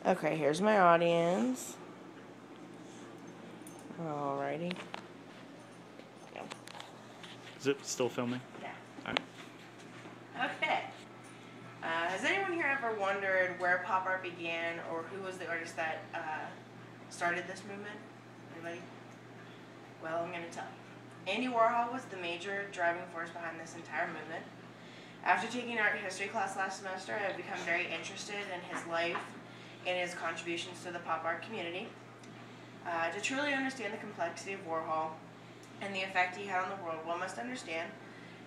Okay, here's my audience. Alrighty. Is it still filming? Yeah. All right. Okay. Has anyone here ever wondered where pop art began, or who was the artist that started this movement? Anybody? Well, I'm going to tell you. Andy Warhol was the major driving force behind this entire movement. After taking art history class last semester, I've become very interested in his life and his contributions to the pop art community. To truly understand the complexity of Warhol and the effect he had on the world, one must understand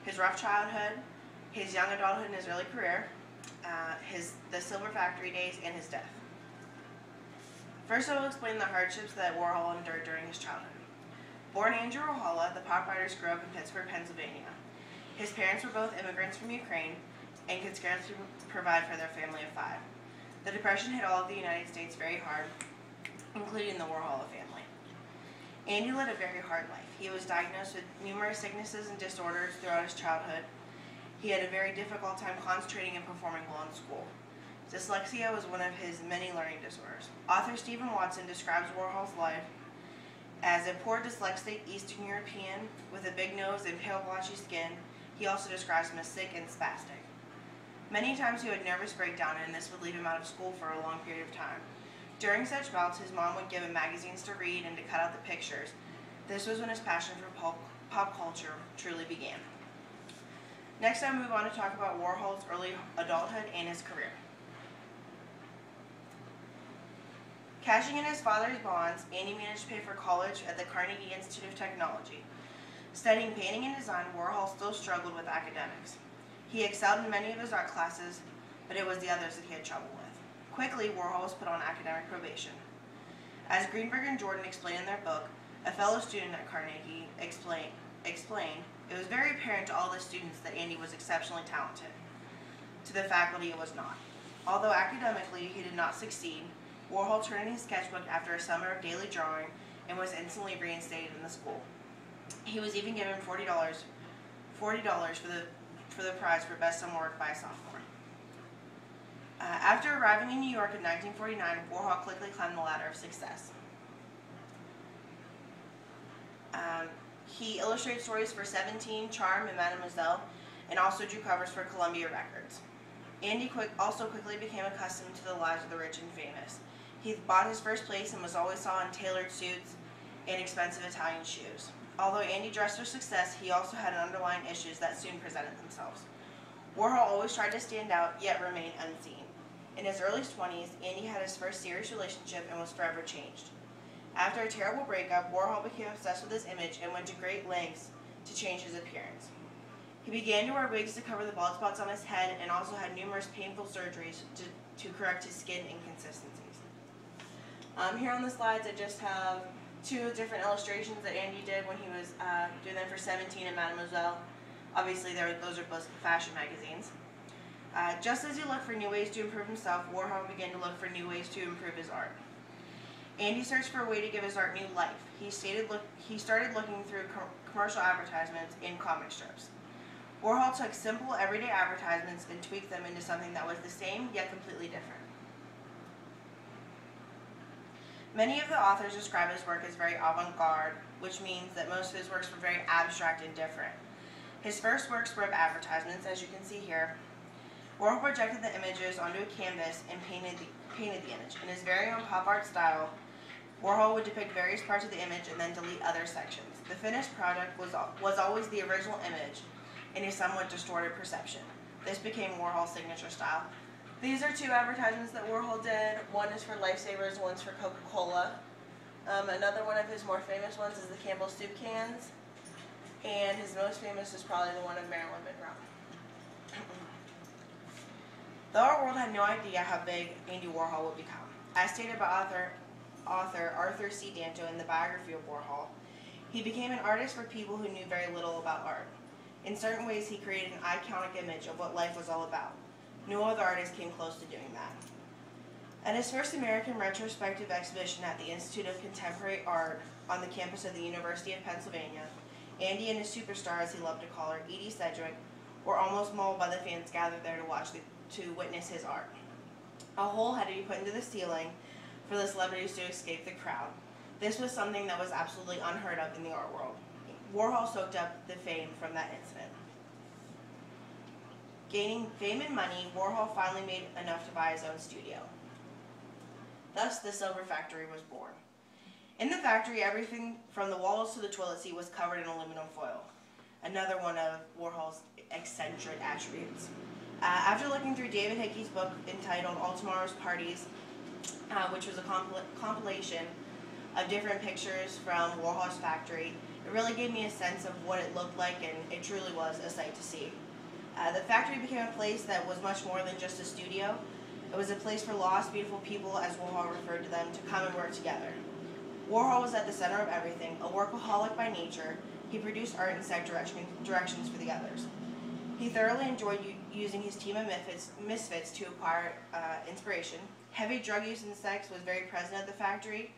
his rough childhood, his young adulthood and his early career, the Silver Factory days, and his death. First, I will explain the hardships that Warhol endured during his childhood. Born Andrew Warhol, the pop artist grew up in Pittsburgh, Pennsylvania. His parents were both immigrants from Ukraine and could scarcely provide for their family of 5. The Depression hit all of the United States very hard, including the Warhol family. Andy led a very hard life. He was diagnosed with numerous sicknesses and disorders throughout his childhood. He had a very difficult time concentrating and performing well in school. Dyslexia was one of his many learning disorders. Author Stephen Watson describes Warhol's life as a poor dyslexic Eastern European with a big nose and pale blotchy skin. He also describes him as sick and spastic. Many times he would nervous breakdown, and this would leave him out of school for a long period of time. During such bouts, his mom would give him magazines to read and to cut out the pictures. This was when his passion for pop culture truly began. Next, I'll move on to talk about Warhol's early adulthood and his career. Cashing in his father's bonds, Andy managed to pay for college at the Carnegie Institute of Technology. Studying painting and design, Warhol still struggled with academics. He excelled in many of his art classes, but it was the others that he had trouble with. Quickly, Warhol was put on academic probation. As Greenberg and Jordan explained in their book, a fellow student at Carnegie explained, it was very apparent to all the students that Andy was exceptionally talented. To the faculty, it was not. Although academically he did not succeed, Warhol turned in his sketchbook after a summer of daily drawing and was instantly reinstated in the school. He was even given $40 for the prize for best summer work by a sophomore. After arriving in New York in 1949, Warhol quickly climbed the ladder of success. He illustrated stories for 17, Charm, and Mademoiselle, and also drew covers for Columbia Records. Andy also quickly became accustomed to the lives of the rich and famous. He bought his first place and was always saw in tailored suits and expensive Italian shoes. Although Andy dressed for success, he also had underlying issues that soon presented themselves. Warhol always tried to stand out, yet remain unseen. In his early 20s, Andy had his first serious relationship and was forever changed. After a terrible breakup, Warhol became obsessed with his image and went to great lengths to change his appearance. He began to wear wigs to cover the bald spots on his head and also had numerous painful surgeries to correct his skin inconsistencies. Here on the slides, I just have 2 different illustrations that Andy did when he was doing them for 17 and Mademoiselle. Obviously, those are both fashion magazines. Just as he looked for new ways to improve himself, Warhol began to look for new ways to improve his art. Andy searched for a way to give his art new life. He started looking through commercial advertisements in comic strips. Warhol took simple, everyday advertisements and tweaked them into something that was the same, yet completely different. Many of the authors describe his work as very avant-garde, which means that most of his works were very abstract and different. His first works were of advertisements, as you can see here. Warhol projected the images onto a canvas and painted the image. In his very own pop art style, Warhol would depict various parts of the image and then delete other sections. The finished product was always the original image in a somewhat distorted perception. This became Warhol's signature style. These are 2 advertisements that Warhol did. One is for Lifesavers, one's for Coca-Cola. Another one of his more famous ones is the Campbell soup cans. And his most famous is probably the one of Marilyn Monroe. The art world had no idea how big Andy Warhol would become. As stated by author Arthur C. Danto in the biography of Warhol, he became an artist for people who knew very little about art. In certain ways, he created an iconic image of what life was all about. No other artist came close to doing that. At his first American retrospective exhibition at the Institute of Contemporary Art on the campus of the University of Pennsylvania, Andy and his superstar, as he loved to call her, Edie Sedgwick, were almost mauled by the fans gathered there to witness his art. A hole had to be put into the ceiling for the celebrities to escape the crowd. This was something that was absolutely unheard of in the art world. Warhol soaked up the fame from that incident. Gaining fame and money, Warhol finally made enough to buy his own studio. Thus, the Silver Factory was born. In the factory, everything from the walls to the toilet seat was covered in aluminum foil, another one of Warhol's eccentric attributes. After looking through David Hickey's book entitled All Tomorrow's Parties, which was a compilation of different pictures from Warhol's factory, it really gave me a sense of what it looked like, and it truly was a sight to see. The factory became a place that was much more than just a studio. It was a place for lost, beautiful people, as Warhol referred to them, to come and work together. Warhol was at the center of everything, a workaholic by nature. He produced art and set directions for the others. He thoroughly enjoyed using his team of misfits to acquire inspiration. Heavy drug use and sex was very present at the factory.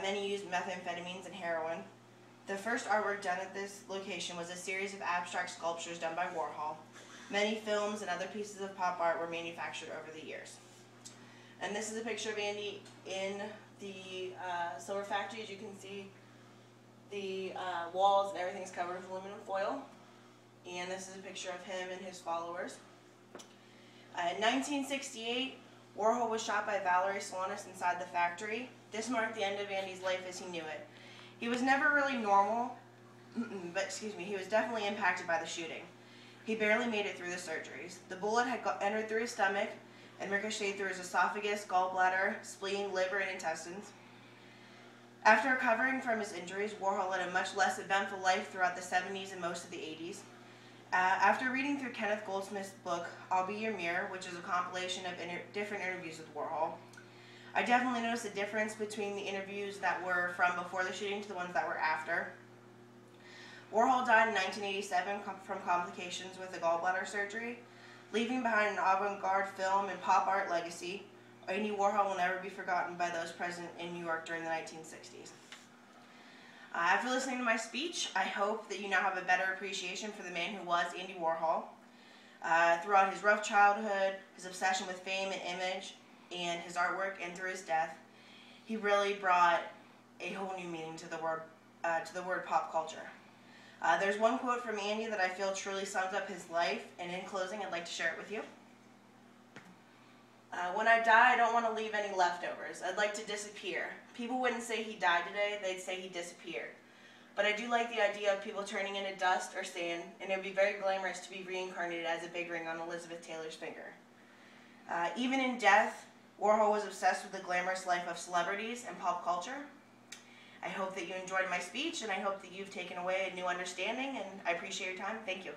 Many used methamphetamines and heroin. The first artwork done at this location was a series of abstract sculptures done by Warhol. Many films and other pieces of pop art were manufactured over the years. And this is a picture of Andy in the Silver Factory. As you can see, the walls and everything is covered with aluminum foil. And this is a picture of him and his followers. In 1968, Warhol was shot by Valerie Solanas inside the factory. This marked the end of Andy's life as he knew it. He was never really normal, but he was definitely impacted by the shooting. He barely made it through the surgeries. The bullet had entered through his stomach and ricocheted through his esophagus, gallbladder, spleen, liver, and intestines. After recovering from his injuries, Warhol led a much less eventful life throughout the 70s and most of the 80s. After reading through Kenneth Goldsmith's book, I'll Be Your Mirror, which is a compilation of different interviews with Warhol, I definitely noticed a difference between the interviews that were from before the shooting to the ones that were after. Warhol died in 1987 from complications with a gallbladder surgery, leaving behind an avant-garde film and pop art legacy. Andy Warhol will never be forgotten by those present in New York during the 1960s. After listening to my speech, I hope that you now have a better appreciation for the man who was Andy Warhol. Throughout his rough childhood, his obsession with fame and image, and his artwork, and through his death, he really brought a whole new meaning to the word pop culture. There's one quote from Andy that I feel truly sums up his life, and in closing, I'd like to share it with you. When I die, I don't want to leave any leftovers. I'd like to disappear. People wouldn't say he died today, they'd say he disappeared. But I do like the idea of people turning into dust or sand, and it would be very glamorous to be reincarnated as a big ring on Elizabeth Taylor's finger. Even in death, Warhol was obsessed with the glamorous life of celebrities and pop culture. I hope that you enjoyed my speech, and I hope that you've taken away a new understanding, and I appreciate your time. Thank you.